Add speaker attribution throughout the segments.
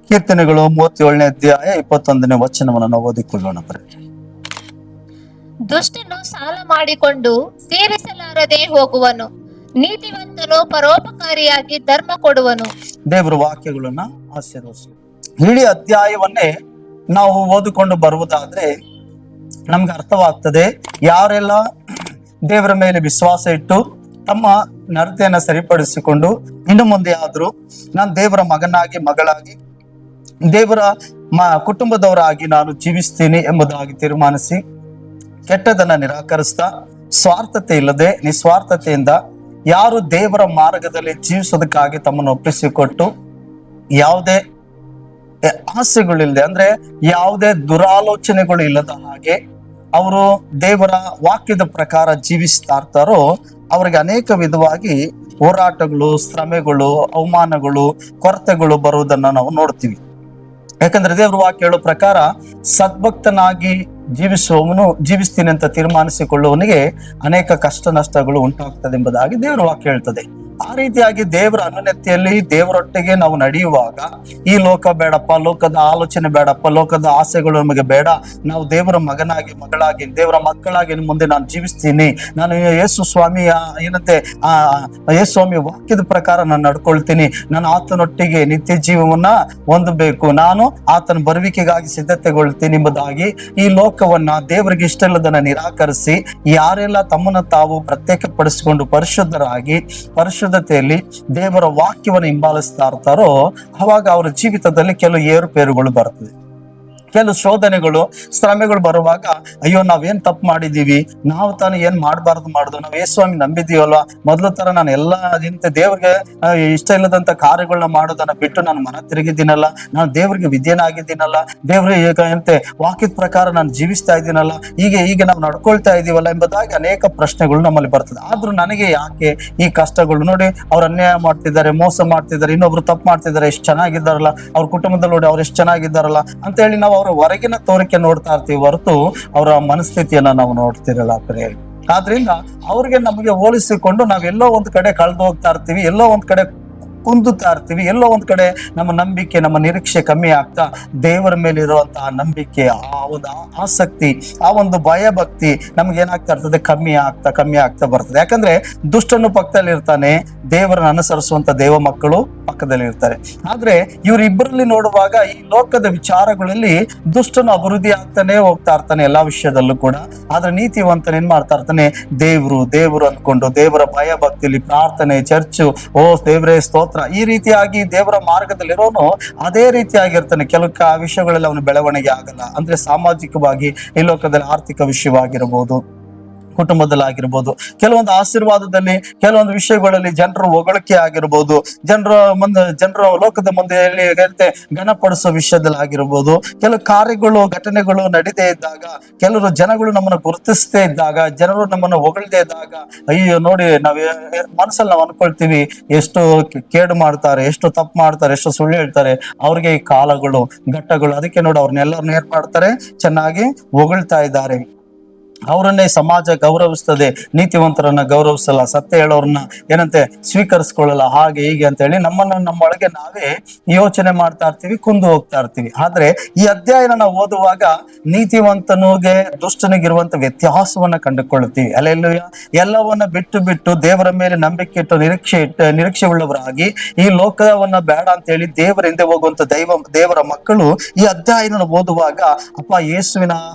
Speaker 1: ಕೀರ್ತನೆಗಳು 37ನೇ ಅಧ್ಯಾಯ 21ನೇ ವಚನವನ್ನು ನಾವು ಓದಿಕೊಳ್ಳೋಣ.
Speaker 2: ದುಷ್ಟನು ಸಾಲ ಮಾಡಿಕೊಂಡು ತೀರಿಸಲಾರದೆ ಹೋಗುವನು, ನೀತಿವಂತನು ಪರೋಪಕಾರಿಯಾಗಿ ಧರ್ಮ ಕೊಡುವನು.
Speaker 1: ದೇವರ ವಾಕ್ಯಗಳನ್ನ ಆಶೀರ್ವದಿಸು. ಇಡೀ ಅಧ್ಯಾಯವನ್ನೇ ನಾವು ಓದಿಕೊಂಡು ಬರುವುದಾದ್ರೆ ನಮ್ಗೆ ಅರ್ಥವಾಗ್ತದೆ, ಯಾರೆಲ್ಲ ದೇವರ ಮೇಲೆ ವಿಶ್ವಾಸ ಇಟ್ಟು ತಮ್ಮ ನಡತೆಯನ್ನ ಸರಿಪಡಿಸಿಕೊಂಡು ಇನ್ನು ಮುಂದೆ ಆದ್ರೂ ನಾನು ದೇವರ ಮಗನಾಗಿ ಮಗಳಾಗಿ ದೇವರ ಕುಟುಂಬದವರಾಗಿ ನಾನು ಜೀವಿಸ್ತೀನಿ ಎಂಬುದಾಗಿ ತೀರ್ಮಾನಿಸಿ ಕೆಟ್ಟದನ್ನ ನಿರಾಕರಿಸ್ತಾ ಸ್ವಾರ್ಥತೆ ಇಲ್ಲದೆ ನಿಸ್ವಾರ್ಥತೆಯಿಂದ ಯಾರು ದೇವರ ಮಾರ್ಗದಲ್ಲಿ ಜೀವಿಸೋದಕ್ಕಾಗಿ ತಮ್ಮನ್ನು ಒಪ್ಪಿಸಿಕೊಟ್ಟು ಯಾವುದೇ ಆಸೆಗಳಿಲ್ಲದೆ ಅಂದ್ರೆ ಯಾವುದೇ ದುರಾಲೋಚನೆಗಳು ಇಲ್ಲದ ಹಾಗೆ ಅವರು ದೇವರ ವಾಕ್ಯದ ಪ್ರಕಾರ ಜೀವಿಸ್ತಾ ಇರ್ತಾರೋ ಅವರಿಗೆ ಅನೇಕ ವಿಧವಾಗಿ ಹೋರಾಟಗಳು, ಶ್ರಮೆಗಳು, ಅವಮಾನಗಳು, ಕೊರತೆಗಳು ಬರುವುದನ್ನ ನಾವು ನೋಡ್ತೀವಿ. ಯಾಕಂದ್ರೆ ದೇವ್ರ ವಾಕ್ಯ ಹೇಳೋ ಪ್ರಕಾರ ಸದ್ಭಕ್ತನಾಗಿ ಜೀವಿಸ್ತೀನಿ ಅಂತ ತೀರ್ಮಾನಿಸಿಕೊಳ್ಳುವವನಿಗೆ ಅನೇಕ ಕಷ್ಟ ನಷ್ಟಗಳು ಉಂಟಾಗ್ತದೆ ಎಂಬುದಾಗಿ ದೇವರ ವಾಕ್ಯ ಹೇಳ್ತದೆ. ಆ ರೀತಿಯಾಗಿ ದೇವರ ಅನುನತಿಯಲ್ಲಿ ದೇವರೊಟ್ಟಿಗೆ ನಾವು ನಡೆಯುವಾಗ ಈ ಲೋಕ ಬೇಡಪ್ಪ, ಲೋಕದ ಆಲೋಚನೆ ಬೇಡಪ್ಪ, ಲೋಕದ ಆಸೆಗಳು ನಮಗೆ ಬೇಡ, ನಾವು ದೇವರ ಮಗನಾಗಿ ಮಗಳಾಗಿ ದೇವರ ಮಕ್ಕಳಾಗಿ ಮುಂದೆ ನಾನು ಜೀವಿಸ್ತೀನಿ, ನಾನು ಯೇಸು ಸ್ವಾಮಿಯ ಯೇಸು ಸ್ವಾಮಿ ವಾಕ್ಯದ ಪ್ರಕಾರ ನಾನು ನಡ್ಕೊಳ್ತೀನಿ, ನಾನು ಆತನೊಟ್ಟಿಗೆ ನಿತ್ಯ ಜೀವವನ್ನ ಹೊಂದಬೇಕು, ನಾನು ಆತನ ಬರುವಿಕೆಗಾಗಿ ಸಿದ್ಧತೆಗೊಳ್ತೀನಿ ಎಂಬುದಾಗಿ ಈ ಲೋಕವನ್ನ ದೇವರಿಗೆ ಇಷ್ಟ ಇಲ್ಲದನ್ನ ನಿರಾಕರಿಸಿ ಯಾರೆಲ್ಲ ತಮ್ಮನ್ನು ತಾವು ಪ್ರತ್ಯೇಕಪಡಿಸಿಕೊಂಡು ಪರಿಶುದ್ಧರಾಗಿ ಪರಿಶುದ್ಧತೆಯಲ್ಲಿ ದೇವರ ವಾಕ್ಯವನ್ನು ಹಿಂಬಾಲಿಸ್ತಾ ಇರ್ತಾರೋ ಅವಾಗ ಅವರ ಜೀವಿತದಲ್ಲಿ ಕೆಲವು ಏರುಪೇರುಗಳು ಬರ್ತದೆ. ಕೆಲವು ಶೋಧನೆಗಳು, ಶ್ರಮೆಗಳು ಬರುವಾಗ ಅಯ್ಯೋ ನಾವೇನ್ ತಪ್ಪು ಮಾಡಿದೀವಿ, ನಾವು ತಾನು ಏನ್ ಮಾಡಬಾರ್ದು ಮಾಡುದು, ನಾವು ಯೇಸುಸ್ವಾಮಿ ನಂಬಿದೀವಲ್ವಾ, ಮೊದಲು ತರ ನಾನು ಎಲ್ಲಾ ದೇವ್ರಿಗೆ ಇಷ್ಟ ಇಲ್ಲದಂತ ಕಾರ್ಯಗಳನ್ನ ಮಾಡೋದನ್ನ ಬಿಟ್ಟು ನಾನು ಮನ ತಿರುಗಿದ್ದೀನಲ್ಲ, ನಾನು ದೇವ್ರಿಗೆ ವಿಧೇಯನಾಗಿದ್ದೀನಲ್ಲ, ದೇವ್ರ ಎಂತೆ ವಾಕ್ಯದ ಪ್ರಕಾರ ನಾನು ಜೀವಿಸ್ತಾ ಇದ್ದೀನಲ್ಲ, ಹೀಗೆ ನಾವು ನಡ್ಕೊಳ್ತಾ ಇದೀವಲ್ಲ ಎಂಬುದಾಗಿ ಅನೇಕ ಪ್ರಶ್ನೆಗಳು ನಮ್ಮಲ್ಲಿ ಬರ್ತದೆ. ಆದ್ರೂ ನನಗೆ ಯಾಕೆ ಈ ಕಷ್ಟಗಳು? ನೋಡಿ, ಅವ್ರು ಅನ್ಯಾಯ ಮಾಡ್ತಿದ್ದಾರೆ, ಮೋಸ ಮಾಡ್ತಿದ್ದಾರೆ, ಇನ್ನೊಬ್ರು ತಪ್ಪು ಮಾಡ್ತಿದ್ದಾರೆ, ಎಷ್ಟು ಚೆನ್ನಾಗಿದ್ದಾರಲ್ಲ, ಅವ್ರ ಕುಟುಂಬದಲ್ಲಿ ನೋಡಿ ಅವ್ರು ಎಷ್ಟು ಚೆನ್ನಾಗಿದ್ದಾರಲ್ಲ ಅಂತ ಹೇಳಿ ನಾವು ಅವರ ಹೊರಗಿನ ತೋರಿಕೆ ನೋಡ್ತಾ ಇರ್ತೀವಿ ಹೊರತು ಅವರ ಮನಸ್ಥಿತಿಯನ್ನ ನಾವು ನೋಡ್ತಿರಲ್ಲ. ಆದ್ರಿಂದ ಅವ್ರಿಗೆ ನಮಗೆ ಹೋಲಿಸಿಕೊಂಡು ನಾವೆಲ್ಲೋ ಒಂದ್ ಕಡೆ ಕಳೆದು ಹೋಗ್ತಾ ಇರ್ತೀವಿ, ಎಲ್ಲೋ ಒಂದ್ ಕಡೆ ಕುಂದುತ್ತಾ ಇರ್ತೀವಿ, ಎಲ್ಲೋ ಒಂದ್ ಕಡೆ ನಮ್ಮ ನಂಬಿಕೆ, ನಮ್ಮ ನಿರೀಕ್ಷೆ ಕಮ್ಮಿ ಆಗ್ತಾ ದೇವರ ಮೇಲೆ ಇರುವಂತಹ ನಂಬಿಕೆ, ಆ ಒಂದು ಆಸಕ್ತಿ, ಆ ಒಂದು ಭಯ ಭಕ್ತಿ ನಮ್ಗೆ ಏನಾಗ್ತಾ ಇರ್ತದೆ, ಕಮ್ಮಿ ಆಗ್ತಾ ಬರ್ತದೆ. ಯಾಕಂದ್ರೆ ದುಷ್ಟನು ಪಕ್ಕದಲ್ಲಿ ಇರ್ತಾನೆ, ದೇವರನ್ನು ಅನುಸರಿಸುವಂತ ದೇವ ಮಕ್ಕಳು ಪಕ್ಕದಲ್ಲಿ ಇರ್ತಾರೆ. ಆದ್ರೆ ಇವರಿಬ್ಬರಲ್ಲಿ ನೋಡುವಾಗ ಈ ಲೋಕದ ವಿಚಾರಗಳಲ್ಲಿ ದುಷ್ಟನು ಅಭಿವೃದ್ಧಿ ಆಗ್ತಾನೆ ಹೋಗ್ತಾ ಇರ್ತಾನೆ ಎಲ್ಲಾ ವಿಷಯದಲ್ಲೂ ಕೂಡ. ಆದ್ರೆ ನೀತಿವಂತನ ಏನ್ ಮಾಡ್ತಾ ಇರ್ತಾನೆ, ದೇವ್ರು ಅನ್ಕೊಂಡು ದೇವರ ಭಯ ಭಕ್ತಿಯಲ್ಲಿ ಪ್ರಾರ್ಥನೆ, ಚರ್ಚು, ಓ ದೇವರೇ ಸ್ತೋತ್ರ, ಈ ರೀತಿಯಾಗಿ ದೇವರ ಮಾರ್ಗದಲ್ಲಿರೋನು ಅದೇ ರೀತಿಯಾಗಿರ್ತಾನೆ. ಕೆಲವು ವಿಷಯಗಳಲ್ಲಿ ಅವನು ಬೆಳವಣಿಗೆ ಆಗಲ್ಲ. ಅಂದ್ರೆ ಸಾಮಾಜಿಕವಾಗಿ ಈ ಲೋಕದಲ್ಲಿ ಆರ್ಥಿಕ ವಿಷಯವಾಗಿರ್ಬೋದು, ಕುಟುಂಬದಲ್ಲಾಗಿರ್ಬೋದು, ಕೆಲವೊಂದು ಆಶೀರ್ವಾದದಲ್ಲಿ, ಕೆಲವೊಂದು ವಿಷಯಗಳಲ್ಲಿ ಜನರ ಹೊಗಳಿಕೆ ಆಗಿರ್ಬೋದು, ಜನರ ಲೋಕದ ಮುಂದೆ ಘನಪಡಿಸೋ ವಿಷಯದಲ್ಲಿ ಆಗಿರ್ಬೋದು, ಕೆಲವು ಕಾರ್ಯಗಳು, ಘಟನೆಗಳು ನಡೀದೇ ಇದ್ದಾಗ, ಕೆಲವರು ಜನಗಳು ನಮ್ಮನ್ನು ಗುರುತಿಸದೇ ಇದ್ದಾಗ, ಜನರು ನಮ್ಮನ್ನು ಹೊಗಳದೇ ಇದ್ದಾಗ, ಅಯ್ಯೋ ನೋಡಿ ನಾವ್ ಮನಸ್ಸಲ್ಲಿ ನಾವು ಅನ್ಕೊಳ್ತೀವಿ ಎಷ್ಟು ಕೇಡು ಮಾಡ್ತಾರೆ, ಎಷ್ಟು ತಪ್ಪು ಮಾಡ್ತಾರೆ, ಎಷ್ಟು ಸುಳ್ಳು ಹೇಳ್ತಾರೆ, ಅವ್ರಿಗೆ ಈ ಕಾಲಗಳು, ಘಟ್ಟಗಳು, ಅದಕ್ಕೆ ನೋಡಿ ಅವ್ರನ್ನೆಲ್ಲರನ್ನ ಏನ್ ಮಾಡ್ತಾರೆ, ಚೆನ್ನಾಗಿ ಹೊಗಳ್ತಾ ಇದ್ದಾರೆ. ಅವರನ್ನೇ ಸಮಾಜ ಗೌರವಿಸ್ತದೆ, ನೀತಿವಂತರನ್ನ ಗೌರವಿಸಲ್ಲ, ಸತ್ಯ ಹೇಳೋರನ್ನ ಏನಂತೆ ಸ್ವೀಕರಿಸ್ಕೊಳ್ಳಲ್ಲ, ಹಾಗೆ ಹೀಗೆ ಅಂತ ಹೇಳಿ ನಮ್ಮೊಳಗೆ ನಾವೇ ಯೋಚನೆ ಮಾಡ್ತಾ ಇರ್ತೀವಿ, ಕುಂದು ಹೋಗ್ತಾ ಇರ್ತೀವಿ. ಆದ್ರೆ ಈ ಅಧ್ಯಾಯನ ನಾವು ಓದುವಾಗ ನೀತಿವಂತನಿಗೆ ದುಷ್ಟನಿಗಿರುವಂತ ವ್ಯತ್ಯಾಸವನ್ನ ಕಂಡುಕೊಳ್ಳುತ್ತೀವಿ. ಅಲ್ಲೆಲ್ಲೂಯ್ಯ. ಎಲ್ಲವನ್ನ ಬಿಟ್ಟು ದೇವರ ಮೇಲೆ ನಂಬಿಕೆ ಇಟ್ಟು ನಿರೀಕ್ಷೆ ಉಳ್ಳವರಾಗಿ ಈ ಲೋಕವನ್ನ ಬೇಡ ಅಂತ ಹೇಳಿ ದೇವರ ಹಿಂದೆ ಹೋಗುವಂತ ದೇವರ ಮಕ್ಕಳು ಈ ಅಧ್ಯಾಯನ ಓದುವಾಗ ಅಪ್ಪ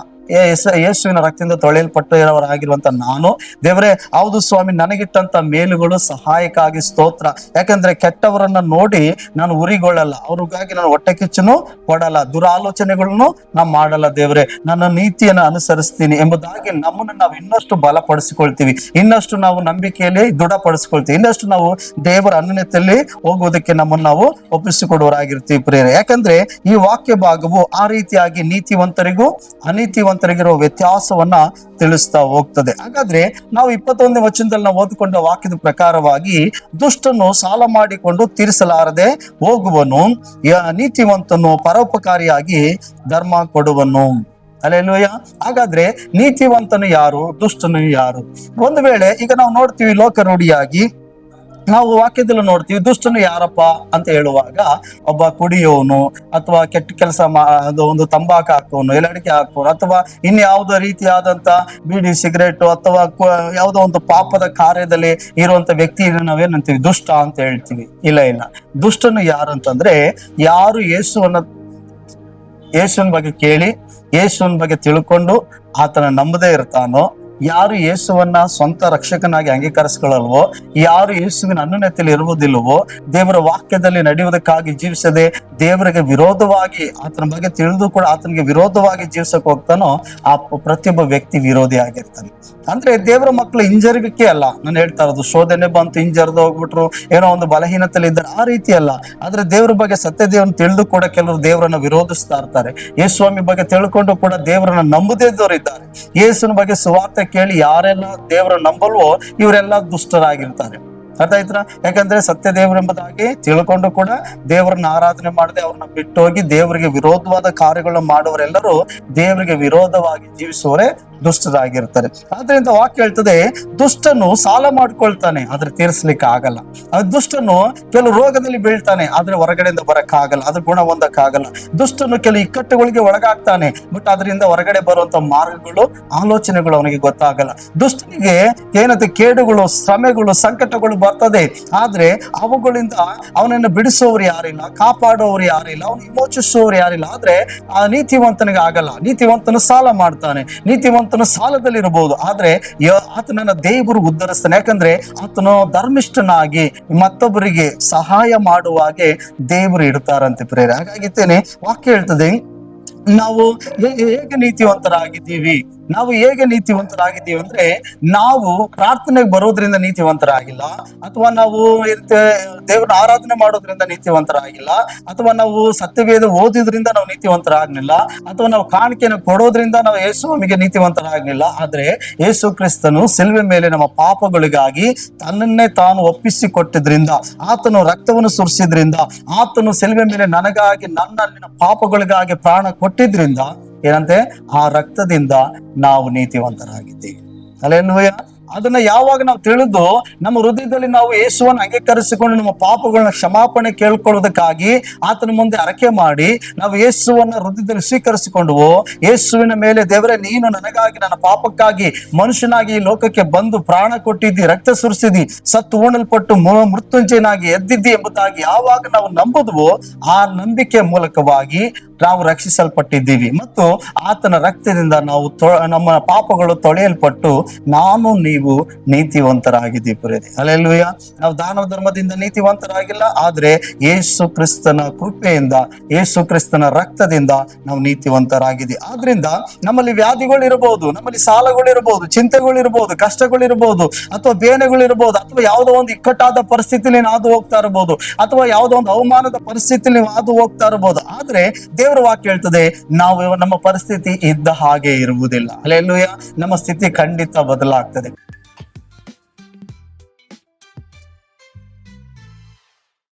Speaker 1: ಯೇಸುವಿನ ರಕ್ತದಿಂದ ತೊಳೆಯಲ್ಪಟ್ಟಿರೋರಾಗಿರುವಂತ ನಾನು, ದೇವರೇ ಹೌದು ಸ್ವಾಮಿ, ನನಗಿಟ್ಟಂತ ಮೇಲುಗಳು ಸಹಾಯಕ್ಕಾಗಿ ಸ್ತೋತ್ರ. ಯಾಕಂದ್ರೆ ಕೆಟ್ಟವರನ್ನ ನೋಡಿ ನಾನು ಉರಿಗೊಳ್ಳಲ್ಲ, ಅವ್ರಿಗಾಗಿ ನಾನು ಹೊಟ್ಟೆ ಕಿಚ್ಚನು ಕೊಡಲ್ಲ, ದುರಾಲೋಚನೆಗಳನ್ನು ನಾವು ಮಾಡಲ್ಲ, ದೇವರೇ ನನ್ನ ನೀತಿಯನ್ನ ಅನುಸರಿಸ್ತೀನಿ ಎಂಬುದಾಗಿ ನಮ್ಮನ್ನು ನಾವು ಇನ್ನಷ್ಟು ಬಲಪಡಿಸಿಕೊಳ್ತೀವಿ, ಇನ್ನಷ್ಟು ನಾವು ನಂಬಿಕೆಯಲ್ಲಿ ದೃಢಪಡಿಸ್ಕೊಳ್ತೀವಿ, ಇನ್ನಷ್ಟು ನಾವು ದೇವರ ಅನ್ಯತೆಯಲ್ಲಿ ಹೋಗುವುದಕ್ಕೆ ನಮ್ಮನ್ನು ನಾವು ಒಪ್ಪಿಸಿಕೊಡುವರಾಗಿರ್ತೀವಿ ಪ್ರಿಯರೇ. ಯಾಕಂದ್ರೆ ಈ ವಾಕ್ಯ ಭಾಗವು ಆ ರೀತಿಯಾಗಿ ನೀತಿವಂತರಿಗೂ ಅನೀತಿವಂತರಿಗಿರೋ ವ್ಯತ್ಯಾಸವನ್ನ ತಿಳಿಸ್ತಾ ಹೋಗ್ತದೆ. ಹಾಗಾದ್ರೆ ನಾವು 21ನೇ ವಚನದಲ್ಲಿ ನಾವು ಓದಿಕೊಂಡ ವಾಕ್ಯದ ಪ್ರಕಾರವಾಗಿ ದುಷ್ಟನು ಸಾಲ ಮಾಡಿಕೊಂಡು ತೀರಿಸಲಾರದೆ ಹೋಗುವನು, ನೀತಿವಂತನು ಪರೋಪಕಾರಿಯಾಗಿ ಧರ್ಮ ಕೊಡುವನು. ಹಲ್ಲೆಲೂಯಾ. ಹಾಗಾದ್ರೆ ನೀತಿವಂತನು ಯಾರು, ದುಷ್ಟನು ಯಾರು? ಒಂದು ವೇಳೆ ಈಗ ನಾವು ನೋಡ್ತೀವಿ ಲೋಕ ರೂಢಿಯಾಗಿ ನಾವು ವಾಕ್ಯದಲ್ಲಿ ನೋಡ್ತೀವಿ ದುಷ್ಟನು ಯಾರಪ್ಪ ಅಂತ ಹೇಳುವಾಗ ಒಬ್ಬ ಕುಡಿಯೋನು ಅಥವಾ ಕೆಟ್ಟ ಕೆಲಸ ಒಂದು ತಂಬಾಕು ಹಾಕೋನು, ಎಲಡಿಕೆ ಹಾಕೋನು, ಅಥವಾ ಇನ್ಯಾವುದೋ ರೀತಿಯಾದಂತ ಬೀಡಿ ಸಿಗರೇಟು ಅಥವಾ ಯಾವುದೋ ಒಂದು ಪಾಪದ ಕಾರ್ಯದಲ್ಲಿ ಇರುವಂತ ವ್ಯಕ್ತಿಯನ್ನು ನಾವೇನಂತೀವಿ ದುಷ್ಟ ಅಂತ ಹೇಳ್ತೀವಿ. ಇಲ್ಲ, ದುಷ್ಟನು ಯಾರು ಅಂತಂದ್ರೆ ಯಾರು ಯೇಸುವಿನ ಬಗ್ಗೆ ಕೇಳಿ ಯೇಸುವಿನ ಬಗ್ಗೆ ತಿಳ್ಕೊಂಡು ಆತನ ನಂಬದೇ ಇರ್ತಾನೋ, ಯಾರು ಯೇಸುವನ್ನ ಸ್ವಂತ ರಕ್ಷಕನಾಗಿ ಅಂಗೀಕರಿಸ್ಕೊಳ್ಳಲ್ವೋ, ಯಾರು ಯೇಸುವಿನ ಅನ್ಯೋನ್ಯತೆಯಲ್ಲಿ ಇರುವುದಿಲ್ಲವೋ, ದೇವರ ವಾಕ್ಯದಲ್ಲಿ ನಡೆಯುವುದಕ್ಕಾಗಿ ಜೀವಿಸದೆ ದೇವರಿಗೆ ವಿರೋಧವಾಗಿ ಆತನ ಬಗ್ಗೆ ತಿಳಿದು ಕೂಡ ಆತನಿಗೆ ವಿರೋಧವಾಗಿ ಜೀವಿಸಕ್ ಹೋಗ್ತಾನೋ ಆ ಪ್ರತಿಯೊಬ್ಬ ವ್ಯಕ್ತಿ ವಿರೋಧಿ ಆಗಿರ್ತಾನೆ. ಅಂದ್ರೆ ದೇವರ ಮಕ್ಕಳು ಹಿಂಜರಿಕೆ ಅಲ್ಲ ನಾನು ಹೇಳ್ತಾ ಇರೋದು, ಶೋಧನೆ ಬಂತು ಹಿಂಜರಿದು ಹೋಗ್ಬಿಟ್ರು, ಏನೋ ಒಂದು ಬಲಹೀನತೆಯಲ್ಲಿ ಇದ್ದಾರೆ, ಆ ರೀತಿ ಅಲ್ಲ. ಆದ್ರೆ ದೇವರ ಬಗ್ಗೆ ಸತ್ಯ ದೇವರನ್ನ ತಿಳಿದು ಕೂಡ ಕೆಲವರು ದೇವರನ್ನ ವಿರೋಧಿಸ್ತಾ ಇರ್ತಾರೆ. ಯೇಸುಸ್ವಾಮಿ ಬಗ್ಗೆ ತಿಳ್ಕೊಂಡು ಕೂಡ ದೇವರನ್ನ ನಂಬದೇದವರು ಇದ್ದಾರೆ. ಯೇಸುವಿನ ಬಗ್ಗೆ ಸುವಾರ್ತೆ ಕೇಳಿ ಯಾರೆಲ್ಲ ದೇವರ ನಂಬಲ್ವೋ ಇವರೆಲ್ಲ ದುಷ್ಟರಾಗಿರ್ತಾರೆ. ಅರ್ಥ ಆಯ್ತಾ? ಯಾಕಂದ್ರೆ ಸತ್ಯ ದೇವರೆಂಬುದಾಗಿ ತಿಳ್ಕೊಂಡು ಕೂಡ ದೇವರನ್ನ ಆರಾಧನೆ ಮಾಡದೆ ಅವ್ರನ್ನ ಬಿಟ್ಟು ಹೋಗಿ ದೇವರಿಗೆ ವಿರೋಧವಾದ ಕಾರ್ಯಗಳನ್ನ ಮಾಡುವರೆಲ್ಲರೂ ದೇವರಿಗೆ ವಿರೋಧವಾಗಿ ಜೀವಿಸುವವರೇ ದುಷ್ಟರಾಗಿರ್ತಾರೆ. ಆದ್ರಿಂದ ವಾಕ್ಯ ಹೇಳ್ತದೆ, ದುಷ್ಟನು ಸಾಲ ಮಾಡ್ಕೊಳ್ತಾನೆ ಆದ್ರೆ ತೀರಿಸ್ಲಿಕ್ಕೆ ಆಗಲ್ಲ. ದುಷ್ಟನು ಕೆಲವು ರೋಗದಲ್ಲಿ ಬೀಳ್ತಾನೆ ಆದ್ರೆ ಹೊರಗಡೆಯಿಂದ ಬರಕ್ಕಾಗಲ್ಲ, ಅದ್ರ ಗುಣ ಹೊಂದಕ್ಕಾಗಲ್ಲ. ದುಷ್ಟನು ಕೆಲವು ಇಕ್ಕಟ್ಟುಗಳಿಗೆ ಒಳಗಾಗ್ತಾನೆ, ಬಟ್ ಅದರಿಂದ ಹೊರಗಡೆ ಬರುವಂತ ಮಾರ್ಗಗಳು ಆಲೋಚನೆಗಳು ಅವನಿಗೆ ಗೊತ್ತಾಗಲ್ಲ. ದುಷ್ಟನಿಗೆ ಏನಂತ ಕೇಡುಗಳು, ಶ್ರಮೆಗಳು, ಸಂಕಟಗಳು ಬರ್ತದೆ, ಆದ್ರೆ ಅವುಗಳಿಂದ ಅವನನ್ನು ಬಿಡಿಸುವವರು ಯಾರಿಲ್ಲ, ಕಾಪಾಡುವವರು ಯಾರಿಲ್ಲ, ಅವನು ವಿಮೋಚಿಸುವವರು ಯಾರಿಲ್ಲ. ಆದ್ರೆ ಆ ನೀತಿವಂತನಿಗೆ ಆಗಲ್ಲ. ನೀತಿವಂತನು ಸಾಲ ಮಾಡ್ತಾನೆ, ನೀತಿವಂತ ಸಾಲದಲ್ಲಿ ಇರಬಹುದು, ಆದ್ರೆ ಆತನನ್ನ ದೇವರು ಉದ್ಧರಿಸ್ತಾನೆ. ಯಾಕಂದ್ರೆ ಆತನು ಧರ್ಮಿಷ್ಠನಾಗಿ ಮತ್ತೊಬ್ಬರಿಗೆ ಸಹಾಯ ಮಾಡುವಾಗೆ ದೇವರು ಇಡ್ತಾರಂತೆ ಪ್ರೇರೆ. ಹಾಗಾಗಿತ್ತೇನೆ ವಾಕ್ಯ ಹೇಳ್ತದೆ, ನಾವು ಹೇಗೆ ನೀತಿವಂತರಾಗಿದ್ದೀವಿ, ನಾವು ಹೇಗೆ ನೀತಿವಂತರಾಗಿದ್ದೀವಿ ಅಂದ್ರೆ ನಾವು ಪ್ರಾರ್ಥನೆಗೆ ಬರೋದ್ರಿಂದ ನೀತಿವಂತರಾಗಿಲ್ಲ, ಅಥವಾ ನಾವು ದೇವರನ್ನ ಆರಾಧನೆ ಮಾಡೋದ್ರಿಂದ ನೀತಿವಂತರಾಗಿಲ್ಲ, ಅಥವಾ ನಾವು ಸತ್ಯವೇದ ಓದಿದ್ರಿಂದ ನಾವು ನೀತಿವಂತರಾಗ್ಲಿಲ್ಲ, ಅಥವಾ ನಾವು ಕಾಣಿಕೆಯನ್ನು ಕೊಡೋದ್ರಿಂದ ನಾವು ಯೇಸುವಿಗೆ ನೀತಿವಂತರಾಗ್ಲಿಲ್ಲ. ಆದ್ರೆ ಯೇಸು ಕ್ರಿಸ್ತನು ಸಿಲುವೆ ಮೇಲೆ ನಮ್ಮ ಪಾಪಗಳಿಗಾಗಿ ತನ್ನನ್ನೇ ತಾನು ಒಪ್ಪಿಸಿಕೊಟ್ಟಿದ್ರಿಂದ, ಆತನು ರಕ್ತವನ್ನು ಸುರಿಸಿದ್ರಿಂದ, ಆತನು ಸಿಲುವೆ ಮೇಲೆ ನನಗಾಗಿ ನನ್ನಲ್ಲಿನ ಪಾಪಗಳಿಗಾಗಿ ಪ್ರಾಣ ಕೊಟ್ಟಿದ್ರಿಂದ ಏನಂತೆ ಆ ರಕ್ತದಿಂದ ನಾವು ನೀತಿವಂತರಾಗಿದ್ದೀವಿ. ಹಲ್ಲೆಲೂಯಾ. ಅದನ್ನ ಯಾವಾಗ ನಾವು ತಿಳಿದು ನಮ್ಮ ಹೃದಯದಲ್ಲಿ ನಾವು ಯೇಸುವನ್ನು ಅಂಗೀಕರಿಸಿಕೊಂಡು ನಮ್ಮ ಪಾಪಗಳನ್ನ ಕ್ಷಮಾಪಣೆ ಕೇಳ್ಕೊಳ್ಳೋದಕ್ಕಾಗಿ ಆತನ ಮುಂದೆ ಅರಕೆ ಮಾಡಿ ನಾವು ಯೇಸುವನ್ನ ಹೃದಯದಲ್ಲಿ ಸ್ವೀಕರಿಸಿಕೊಂಡುವೋ, ಯೇಸುವಿನ ಮೇಲೆ ದೇವರೇ ನೀನು ನನಗಾಗಿ ನನ್ನ ಪಾಪಕ್ಕಾಗಿ ಮನುಷ್ಯನಾಗಿ ಈ ಲೋಕಕ್ಕೆ ಬಂದು ಪ್ರಾಣ ಕೊಟ್ಟಿದ್ದಿ, ರಕ್ತ ಸುರಿಸಿದಿ, ಸತ್ತು ಉಣಲ್ಪಟ್ಟು ಮೃತ್ಯುಂಜಯನಾಗಿ ಎದ್ದಿದ್ದಿ ಎಂಬುದಾಗಿ ಯಾವಾಗ ನಾವು ನಂಬುದುವೋ ಆ ನಂಬಿಕೆ ಮೂಲಕವಾಗಿ ನಾವು ರಕ್ಷಿಸಲ್ಪಟ್ಟಿದ್ದೀವಿ ಮತ್ತು ಆತನ ರಕ್ತದಿಂದ ನಾವು ನಮ್ಮ ಪಾಪಗಳು ತೊಳೆಯಲ್ಪಟ್ಟು ನಾನು ನೀವು ನೀತಿವಂತರಾಗಿದ್ದೀವಿ ಪ್ರೇರೆ. ಹಲ್ಲೆಲೂಯಾ. ನಾವು ದಾನ ಧರ್ಮದಿಂದ ನೀತಿವಂತರಾಗಿಲ್ಲ, ಆದ್ರೆ ಯೇಸು ಕ್ರಿಸ್ತನ ಕೃಪೆಯಿಂದ, ಯೇಸು ಕ್ರಿಸ್ತನ ರಕ್ತದಿಂದ ನಾವು ನೀತಿವಂತರಾಗಿದ್ದೀವಿ. ಆದ್ರಿಂದ ನಮ್ಮಲ್ಲಿ ವ್ಯಾಧಿಗಳು ಇರಬಹುದು, ನಮ್ಮಲ್ಲಿ ಸಾಲಗಳು ಇರಬಹುದು, ಚಿಂತೆಗಳು ಇರಬಹುದು, ಕಷ್ಟಗಳು ಇರಬಹುದು, ಅಥವಾ ಬೇನೆಗಳು ಇರಬಹುದು, ಅಥವಾ ಯಾವುದೋ ಒಂದು ಇಕ್ಕಟ್ಟಾದ ಪರಿಸ್ಥಿತಿಯಲ್ಲಿ ಹಾದು ಹೋಗ್ತಾ ಇರಬಹುದು, ಅಥವಾ ಯಾವುದೋ ಒಂದು ಅವಮಾನದ ಪರಿಸ್ಥಿತಿಯಲ್ಲಿ ಹಾದು ಹೋಗ್ತಾ ಇರಬಹುದು. ಆದ್ರೆ ದೇವರ ವಾಕ್ಯ ಹೇಳ್ತದೆ, ನಾವು ನಮ್ಮ ಪರಿಸ್ಥಿತಿ ಇದ್ದ ಹಾಗೆ ಇರುವುದಿಲ್ಲ. ಹಲ್ಲೆಲೂಯಾ. ನಮ್ಮ ಸ್ಥಿತಿ ಖಂಡಿತ ಬದಲಾಗ್ತದೆ.